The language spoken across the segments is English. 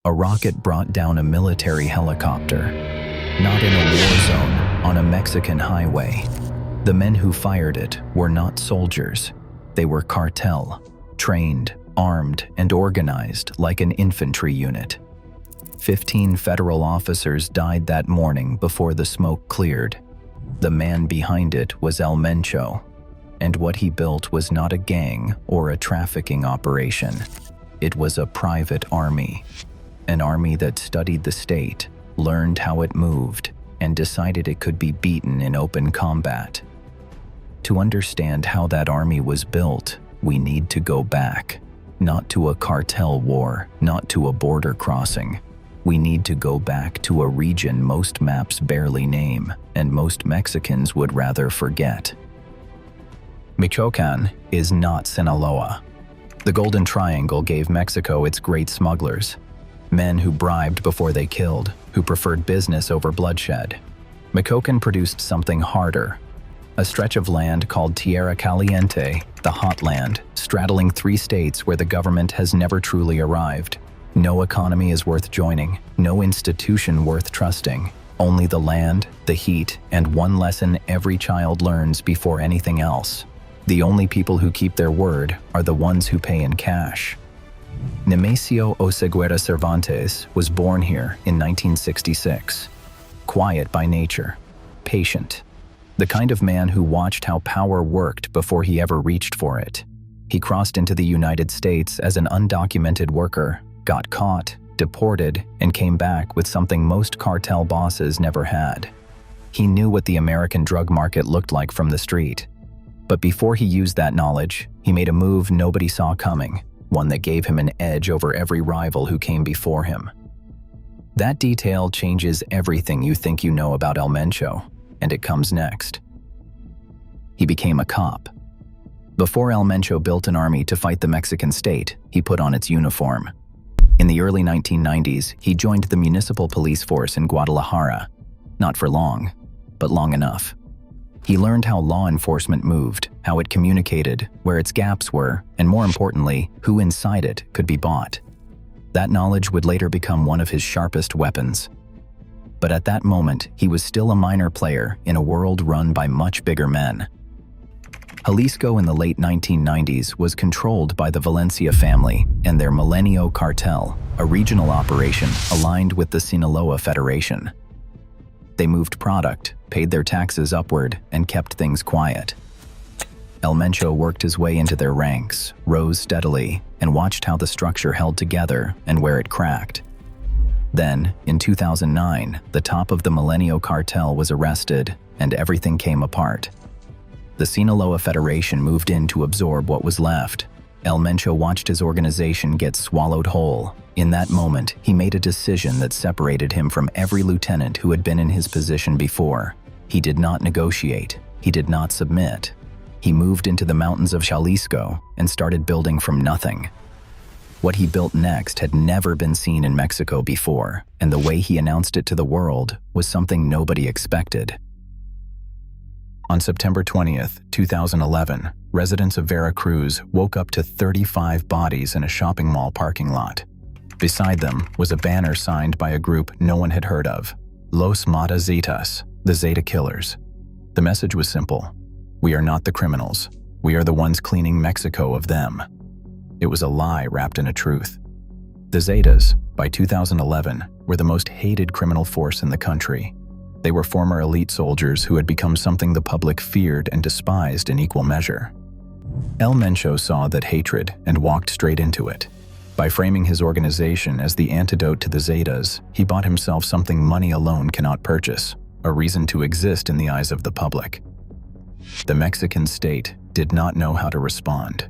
A rocket brought down a military helicopter. Not in a war zone, on a Mexican highway. The men who fired it were not soldiers. They were cartel, trained, armed, and organized like an infantry unit. 15 federal officers died that morning before the smoke cleared. The man behind it was Mencho, and what he built was not a gang or a trafficking operation. It was a private army. An army that studied the state, learned how it moved, and decided it could be beaten in open combat. To understand how that army was built, we need to go back. Not to a cartel war, not to a border crossing. We need to go back to a region most maps barely name, and most Mexicans would rather forget. Michoacán is not Sinaloa. The Golden Triangle gave Mexico its great smugglers. Men who bribed before they killed, who preferred business over bloodshed. Michoacán produced something harder. A stretch of land called Tierra Caliente, the hot land, straddling 3 states where the government has never truly arrived. No economy is worth joining, no institution worth trusting. Only the land, the heat, and one lesson every child learns before anything else. The only people who keep their word are the ones who pay in cash. Nemesio Oseguera Cervantes was born here in 1966. Quiet by nature, patient. The kind of man who watched how power worked before he ever reached for it. He crossed into the United States as an undocumented worker, got caught, deported, and came back with something most cartel bosses never had. He knew what the American drug market looked like from the street. But before he used that knowledge, he made a move nobody saw coming, one that gave him an edge over every rival who came before him. That detail changes everything you think you know about Mencho, and it comes next. He became a cop. Before Mencho built an army to fight the Mexican state, he put on its uniform. In the early 1990s, he joined the municipal police force in Guadalajara. Not for long, but long enough. He learned how law enforcement moved, how it communicated, where its gaps were, and more importantly, who inside it could be bought. That knowledge would later become one of his sharpest weapons. But at that moment, he was still a minor player in a world run by much bigger men. Jalisco in the late 1990s was controlled by the Valencia family and their Milenio cartel, a regional operation aligned with the Sinaloa Federation. They moved product, paid their taxes upward, and kept things quiet. Mencho worked his way into their ranks, rose steadily, and watched how the structure held together and where it cracked. Then, in 2009, the top of the Milenio cartel was arrested, and everything came apart. The Sinaloa Federation moved in to absorb what was left. Mencho watched his organization get swallowed whole. In that moment, he made a decision that separated him from every lieutenant who had been in his position before. He did not negotiate. He did not submit. He moved into the mountains of Jalisco and started building from nothing. What he built next had never been seen in Mexico before, and the way he announced it to the world was something nobody expected. On September 20th, 2011, residents of Veracruz woke up to 35 bodies in a shopping mall parking lot. Beside them was a banner signed by a group no one had heard of, Los Mata Zetas, the Zeta Killers. The message was simple. We are not the criminals. We are the ones cleaning Mexico of them. It was a lie wrapped in a truth. The Zetas, by 2011, were the most hated criminal force in the country. They were former elite soldiers who had become something the public feared and despised in equal measure. Mencho saw that hatred and walked straight into it. By framing his organization as the antidote to the Zetas, he bought himself something money alone cannot purchase, a reason to exist in the eyes of the public. The Mexican state did not know how to respond.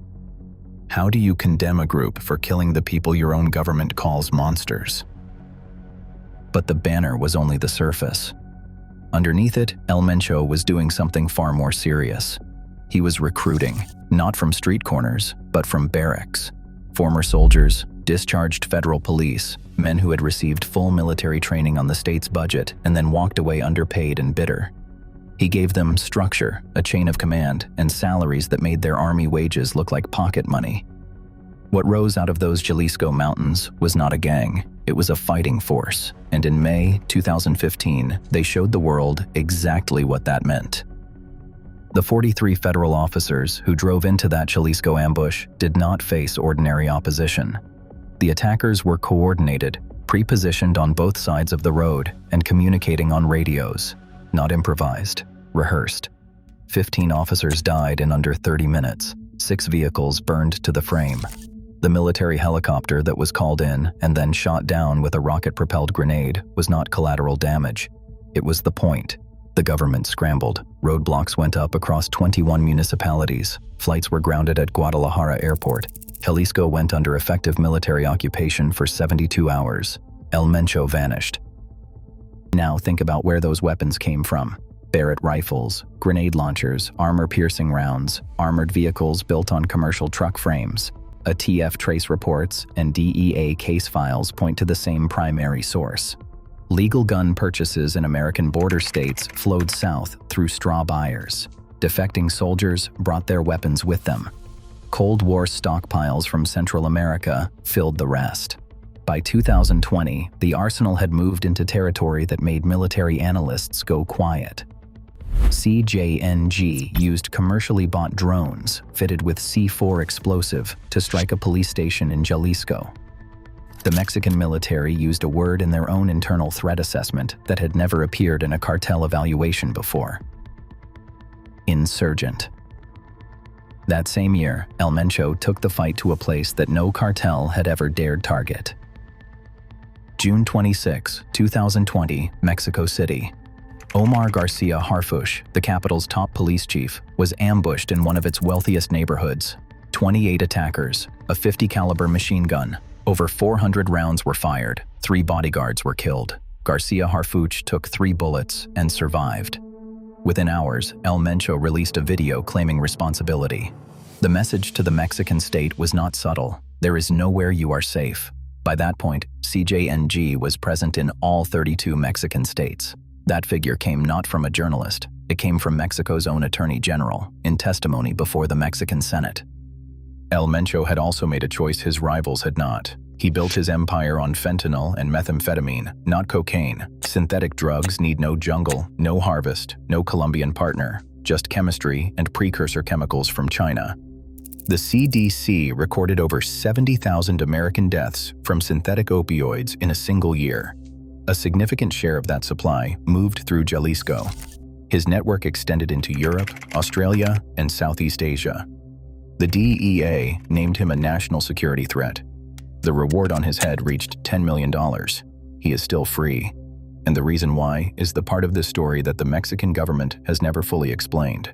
How do you condemn a group for killing the people your own government calls monsters? But the banner was only the surface. Underneath it, Mencho was doing something far more serious. He was recruiting, not from street corners, but from barracks. Former soldiers, discharged federal police, men who had received full military training on the state's budget and then walked away underpaid and bitter. He gave them structure, a chain of command, and salaries that made their army wages look like pocket money. What rose out of those Jalisco mountains was not a gang. It was a fighting force, and in May 2015, they showed the world exactly what that meant. The 43 federal officers who drove into that Jalisco ambush did not face ordinary opposition. The attackers were coordinated, pre-positioned on both sides of the road, and communicating on radios, not improvised, rehearsed. 15 officers died in under 30 minutes. 6 vehicles burned to the frame. The military helicopter that was called in and then shot down with a rocket-propelled grenade was not collateral damage. It was the point. The government scrambled. Roadblocks went up across 21 municipalities. Flights were grounded at Guadalajara Airport. Jalisco went under effective military occupation for 72 hours. El Mencho vanished. Now think about where those weapons came from. Barrett rifles, grenade launchers, armor-piercing rounds, armored vehicles built on commercial truck frames. ATF trace reports and DEA case files point to the same primary source. Legal gun purchases in American border states flowed south through straw buyers. Defecting soldiers brought their weapons with them. Cold War stockpiles from Central America filled the rest. By 2020, the arsenal had moved into territory that made military analysts go quiet. CJNG used commercially bought drones fitted with C4 explosive to strike a police station in Jalisco. The Mexican military used a word in their own internal threat assessment that had never appeared in a cartel evaluation before: insurgent. That same year, El Mencho took the fight to a place that no cartel had ever dared target. June 26, 2020, Mexico City. Omar Garcia Harfuch, the capital's top police chief, was ambushed in one of its wealthiest neighborhoods. 28 attackers, a .50 caliber machine gun. Over 400 rounds were fired. 3 bodyguards were killed. Garcia Harfuch took 3 bullets and survived. Within hours, El Mencho released a video claiming responsibility. The message to the Mexican state was not subtle. There is nowhere you are safe. By that point, CJNG was present in all 32 Mexican states. That figure came not from a journalist. It came from Mexico's own Attorney General, in testimony before the Mexican Senate. El Mencho had also made a choice his rivals had not. He built his empire on fentanyl and methamphetamine, not cocaine. Synthetic drugs need no jungle, no harvest, no Colombian partner, just chemistry and precursor chemicals from China. The CDC recorded over 70,000 American deaths from synthetic opioids in a single year. A significant share of that supply moved through Jalisco. His network extended into Europe, Australia, and Southeast Asia. The DEA named him a national security threat. The reward on his head reached $10 million. He is still free. And the reason why is the part of this story that the Mexican government has never fully explained.